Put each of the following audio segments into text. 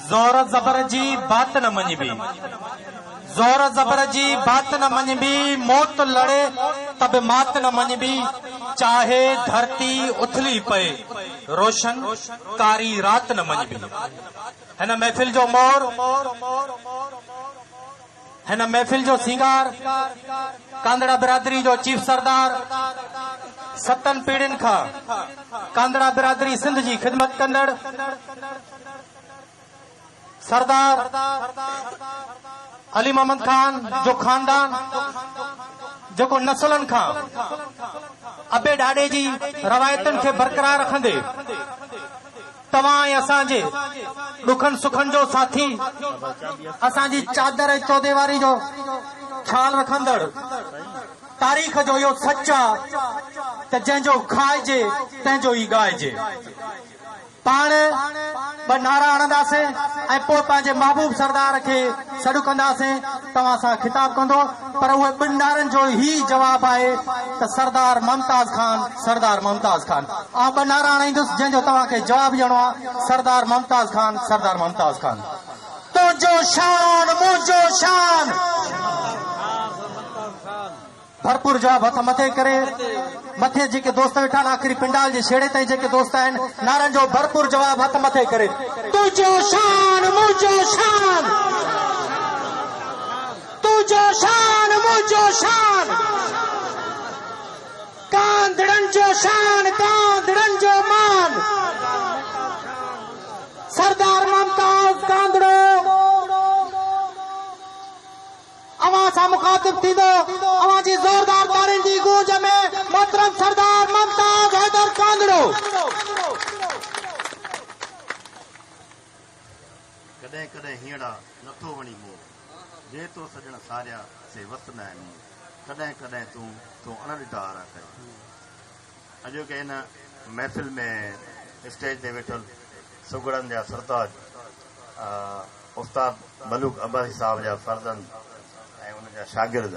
ज़ोर ज़बर जी बात न मञबी, ज़ोर ज़बर जी बात न मञबी, मौत लड़े तब मात न मञबी, चाहे धरती उथली पए रोशन कारी रात न मञबी। हिन महफ़िल जो मोर, हिन महफ़िल जो सिंगार कांदड़ा बिरादरी जो चीफ सरदार 7 पीढ़ियुनि खां कांदड़ा बिरादरी सिंध जी ख़िदमत कंदड़ सरदार अली मोहम्मद खान जो खानदान जेको नसलनि खां अबे ॾाॾे जी रवायतुनि खे बरक़रार रखंदे तव्हां ऐं असांजे ॾुखनि सुखनि जो साथी, असांजी चादर ऐं चौदेवारी जो ख़्याल रखंदड़ तारीख़ जो इहो सच आहे त जंहिंजो खाइजे तंहिंजो ई ॻाइजे। पाण ॿ नारा हणंदासीं ऐं पोइ पंहिंजे महबूब सरदार खे सॾु कंदासीं, तव्हां सां ख़िताब कंदो, पर उहे 2 नारनि जो ई जवाबु आहे त सरदार मुमताज़ खान, सरदार मुमताज़ खान। ऐं 2 नारा हणाईंदुसि जंहिंजो तव्हांखे जवाबु ॾियणो आहे, सरदार मुमताज़ खान, सरदार मुमताज़ खान। तुंहिंजो शान मुंहिंजो शान, भरपूर जवाब हथ मथे करे, मथे जेके दोस्त वेठा आहिनि आख़िरी पिंडाल जे छेड़े ताईं जेके दोस्त आहिनि, नारनि जो भरपूर जवाब हथ मथे करे। तुंहिंजो शान मुंहिंजो शान, तुंहिंजो शान मुंहिंजो शान, कांदड़नि जो शान कांदड़नि जो मान, सरदार मुमताज़ कांदड़ो अवां सां मुखातिब थींदो, अवां जी ज़ोरदार तारियुनि जी गूंज में मोहतरम सरदार मुमताज़ हैदर कांदड़ो। कॾहिं कॾहिं हीअड़ा नथो वणी मोह, जे तो सजण सारिया से वस न आहिनि, कॾहिं कॾहिं तूं अण ॾिठा आरा कयो। अॼोके हिन महफ़िल में स्टेज ते वेठल सुगड़नि जा सरताज उस्ताद मलूक अब्बासी साहब जा फर्ज़ंद ऐं उनजा शागिर्द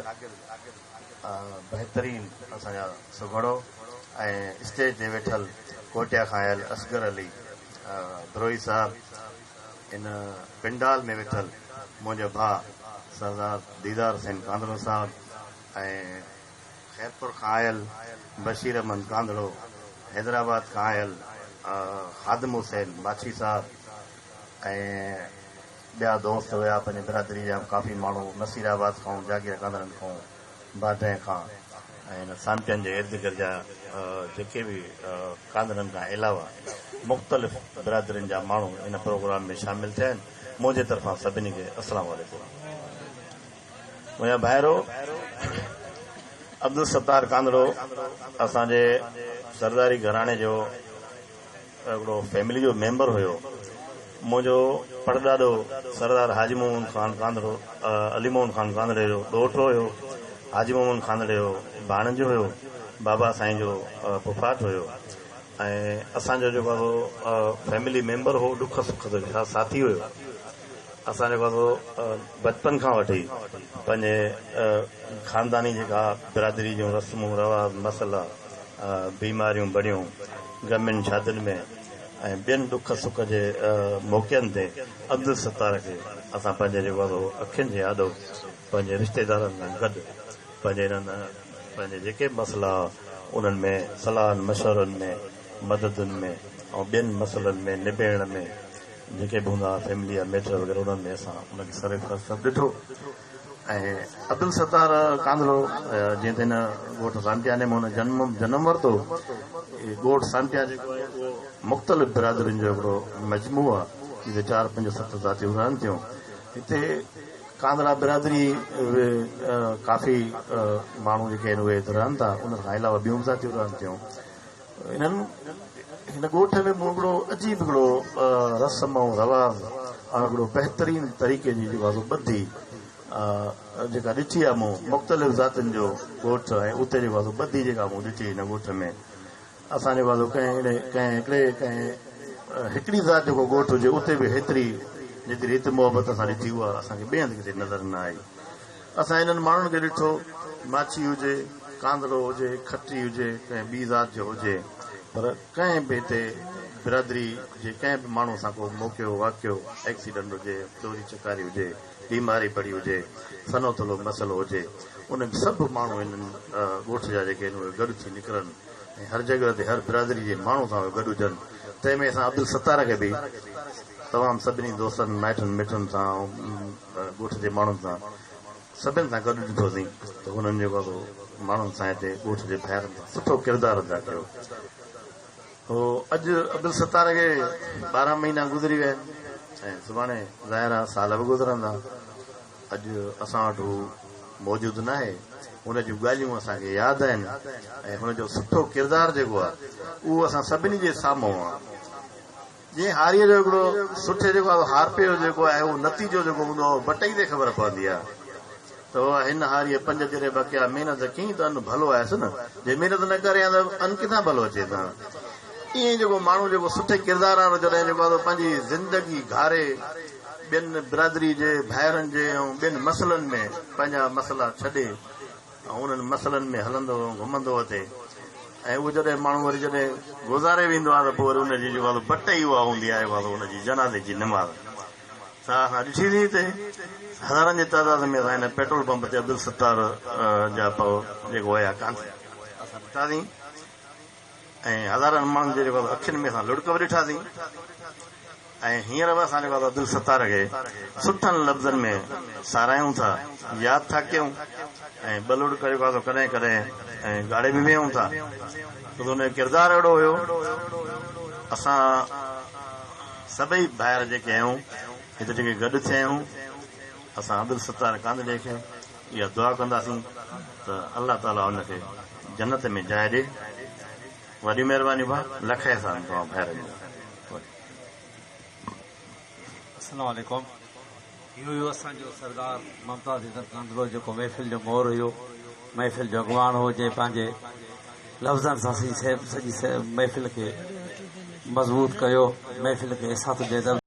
बहितरीन असांजा सुगड़ो ऐं स्टेज ते वेठल कोटिया खां आयल असगर अली द्रोही साहब, इन पिंडाल में वेठल मुंहिंजो भाउ सरदार दीदार हुसैन कांदड़ो साहब ऐं खैरपुर खां आयल बशीर अहमद कांदड़ो, हैदराबाद खां आयल खादिम हुसैन बाछी साहब ऐं ॿिया दोस्त हुया पंहिंजे बिरादरी जा काफ़ी माण्हू, नसीराबाद खां, जागीर कांदड़नि खां, बाडे खां ऐं हिन सांपियनि जे इर्द गिर्द जा जेके बि कांदड़नि खां अलावा मुख़्तलिफ़ बिरादरियुनि जा माण्हू इन प्रोग्राम में शामिल थिया आहिनि। मुंहिंजे तरफ़ां सभिनी खे अस्सलाम वालेकुम। मुंहिंजा भाइरो अब्दुल सत्तार कांदड़ो असांजे सरदारी घराणे जो हिकिड़ो फैमिली जो मेंबर हुयो। मुंहिंजो परॾाॾो सरदार हाजी मोहम्मद खान कांदड़ो अली मोहम्मद खान कांदड़े जो ॾोहिटो हुयो, हाजी मोहम्मद खानड़े जो भाणिजो हुयो, बाबा साईं जो पुफाट हुयो ऐं असांजो जेको आहे फैमिली मेंबर हो, ॾुख सुख जो साथी हुयो। असां जेको आहे बचपन खां वठी पंहिंजे ख़ानदानी जेका बिरादरी जूं रस्मूं रवाज़ मसइला बीमारियूं बड़ियूं गमियुनि शादियुनि में ऐं ॿियनि ॾुख सुख जे मौक़नि ते अब्दुल सत्तार खे असां पंहिंजे जेको आहे अखियुनि जे आॾो पंहिंजे रिश्तेदारनि सां गॾु पंहिंजे हिननि पंहिंजे जेके मसइला उन्हनि में सलाहनि मशवरनि में मददुनि में ऐं ॿियनि मसइलनि में निबेरण में जेके बि हूंदा फैमिली या मैटर वग़ैरह उन्हनि में असां उनखे सरे सभु ॾिठो। ऐं अब्दुल सत्तार कांदड़ो जीअं त हिन ॻोठ सांटियाने में हुन जनम वरितो, ॻोठ सांटिया जेको आहे उहो मुख़्तलिफ़ बिरादरियुनि जो हिकिड़ो मजमू आहे, जिते 4, 5, 7 ज़ातियूं रहनि थियूं। हिते कांदड़ा बिरादरी काफ़ी माण्हू जेके आहिनि उहे रहनि था, उन खां अलावा ॿियूं ज़ातियूं रहनि थियूं। हिन ॻोठ में मूं हिकिड़ो अजीब हिकिड़ो रस्म ऐं रवाज़ ऐं हिकिड़ो बहितरीन तरीक़े जी जेको आहे ॿधी जेका ॾिठी आहे मूं मुख़्तलिफ़ ज़ातियुनि जो ॻोठ ऐं उते जेको आहे ॿधी जेका मूं ॾिठी हिन ॻोठ में। असां जेको आहे कंहिं हिकिड़ी ज़ात जेको ॻोठ हुजे उते बि जेतिरी हिते मोहबत असां ॾिठी उहा असांखे ॿिए हंधि किथे नज़र न आई। असां हिननि माण्हुनि खे ॾिठो, माछी हुजे, कांदड़ो हुजे, खटी हुजे, कंहिं ॿी ज़ात जो हुजे, पर कंहिं बि हिते बिरादरी जे कंहिं बि माण्हू सां को मौक़ियो वाक़ियो एक्सीडेंट हुजे, चोरी चकारी हुजे, बीमारी पड़ी हुजे, सनोतलो मसइलो हुजे, उन सभु माण्हू इन्हनि ॻोठ जा जेके आहिनि उहे गॾु थी निकिरनि ऐं हर जॻह ते हर बिरादरी जे माण्हू सां गॾु हुजनि। तंहिंमें असां अब्दुल सत्तार खे बि तमामु सभिनी दोस्तनि माइटनि मिटनि सां ॻोठ जे माण्हुनि सां सभिनि सां गॾु ॾिठोसीं त हुननि जेको आहे माण्हुनि सां हिते ॻोठ जे ॿाहिरि सुठो किरदारु अदा कयो। अॼु अब्दुल सत्तार खे 12 महीना गुज़री विया आहिनि ऐं सुभाणे ज़ाहिर आहे साल बि गुज़रंदा। अॼु असां वटि हू मौजूदु न आहे, हुन जूं ॻाल्हियूं असांखे यादि आहिनि ऐं हुनजो सुठो किरदारु जेको आहे उहो असां सभिनी जे साम्हूं आहे। जीअं हारीअ जो हिकिड़ो सुठे जेको आहे हारपे जो जेको आहे उहो नतीजो जेको हूंदो आहे बटई ते ख़बर पवंदी आहे त हिन हारीअ 5 जॾहिं बकिया महिनत कई त अनु भलो आयसि न, जे महिनत न करे त अनु किथां भलो अचे था। ईअं जेको माण्हू जेको सुठे किरदार वारो जॾहिं जेको आहे पंहिंजी ज़िंदगी घारे ॿियनि बिरादरी जे भाइरनि जे ऐं ॿियनि मसइलनि में पंहिंजा मसइला छॾे ऐं उन्हनि मसइलनि में हलंदो घुमंदो अचे ऐं उहो जॾहिं माण्हू वरी जॾहिं गुज़ारे वेंदो आहे त पोइ वरी हुनजी जेको आहे बटई उहा हूंदी आहे हुनजी जनाज़े जी नमाज़ असां ॾिठीसीं हिते हज़ारनि जी तादाद में असां हिन पेट्रोल पंप ते अब्दुल सत्तार जा जेको हुया कान असां ॾिठासीं ऐं हज़ारनि माण्हुनि जे जेको अखियुनि में असां लुड़क बि ॾिठासीं ऐं हींअर बि असां जेको आहे अब्दुल सत्तार खे सुठनि लफ़्ज़नि में सारायूं था, यादि था कयूं ऐं ॿ लुड़क जेको आहे कॾहिं कॾहिं ऐं ॻाढ़े बि वेहूं था छो त हुनजो किरदारु अहिड़ो हुयो। असां सभई ॿाहिरि जेके आहियूं हिते जेके गॾु थिया आहियूं असां अब्दुल सत्तार कांदड़े खे इहा दुआ कंदासीं त अल्लाह ताला हुनखे जन्नत में जाइ ॾे। वॾी महिरबानी भाउ, लख एहसान तव्हां ॿाहिरि। अस्सलाम वालेकुम। इहो हुयो असांजो सरदार ममताज़ इज़त कांदड़ो जेको महफ़िल जो मोहर हुयो, महफ़िल जो अॻवान हो, जे पंहिंजे लफ़्ज़नि सां सॼी महफ़िल खे मज़बूत कयो, महफ़िल खे इसात जे